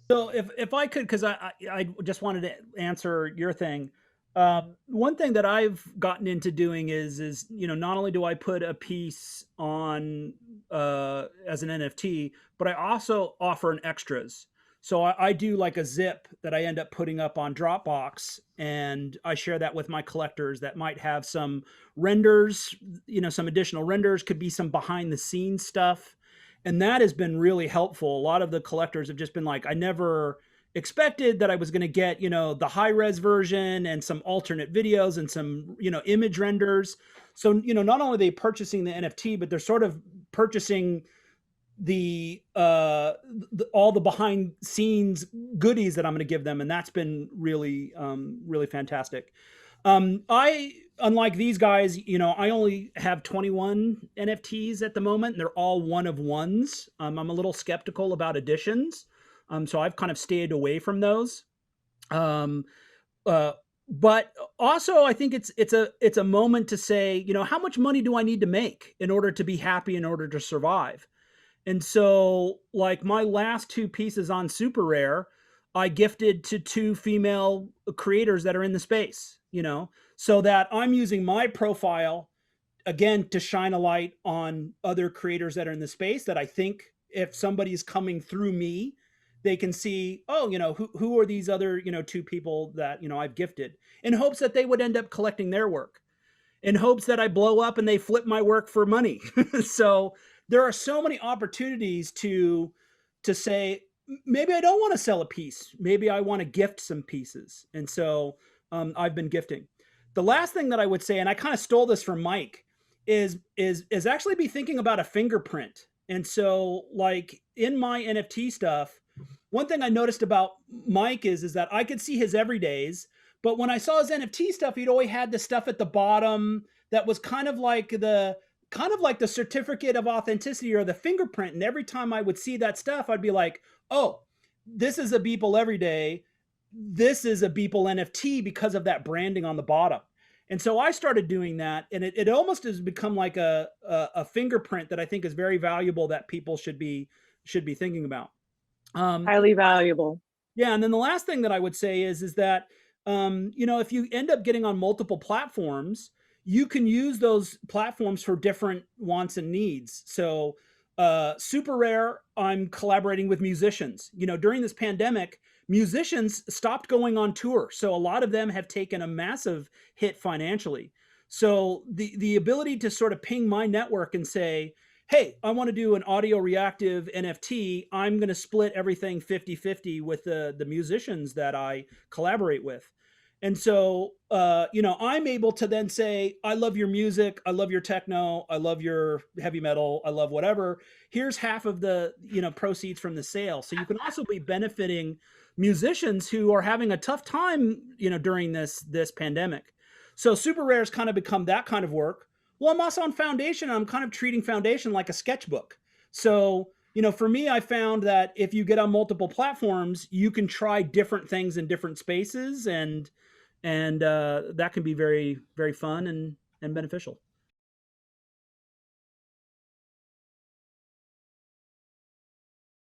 So if I could, because I just wanted to answer your thing. One thing that I've gotten into doing is not only do I put a piece on as an NFT, but I also offer an extras. So I do like a zip that I end up putting up on Dropbox, and I share that with my collectors that might have some renders, some additional renders, could be some behind the scenes stuff, and that has been really helpful. A lot of the collectors have just been like, I never expected that I was going to get, the high res version and some alternate videos and some, image renders. So, not only are they purchasing the NFT, but they're sort of purchasing all the behind scenes goodies that I'm going to give them. And that's been really, really fantastic. I, unlike these guys, I only have 21 NFTs at the moment, and they're all one of ones. I'm a little skeptical about additions, so I've kind of stayed away from those. Um, uh, but also, I think it's a moment to say, how much money do I need to make in order to be happy, in order to survive? And so, like my last two pieces on Super Rare, I gifted to two female creators that are in the space, so that I'm using my profile again to shine a light on other creators that are in the space that I think if somebody's coming through me, they can see, oh, who are these other, two people that, I've gifted, in hopes that they would end up collecting their work, in hopes that I blow up and they flip my work for money. So there are so many opportunities to say, maybe I don't want to sell a piece. Maybe I want to gift some pieces. And so I've been gifting. The last thing that I would say, and I kind of stole this from Mike, is actually be thinking about a fingerprint. And so, like in my NFT stuff, one thing I noticed about Mike is that I could see his everydays, but when I saw his NFT stuff, he'd always had the stuff at the bottom that was kind of like the certificate of authenticity or the fingerprint. And every time I would see that stuff, I'd be like, oh, this is a Beeple everyday. This is a Beeple NFT because of that branding on the bottom. And so I started doing that, and it almost has become like a fingerprint that I think is very valuable that people should be thinking about. Um, Highly valuable. yeah, and then the last thing that I would say is that if you end up getting on multiple platforms, you can use those platforms for different wants and needs. So, Super Rare, I'm collaborating with musicians. During this pandemic, musicians stopped going on tour, so a lot of them have taken a massive hit financially. So the ability to sort of ping my network and say, hey, I want to do an audio reactive NFT. I'm going to split everything 50-50 with the musicians that I collaborate with. And so, I'm able to then say, I love your music. I love your techno. I love your heavy metal. I love whatever. Here's half of the, proceeds from the sale. So you can also be benefiting musicians who are having a tough time, during this pandemic. So Super Rare's kind of become that kind of work. Well, I'm also on Foundation. And I'm kind of treating Foundation like a sketchbook. So, for me, I found that if you get on multiple platforms, you can try different things in different spaces, and that can be very, very fun and beneficial.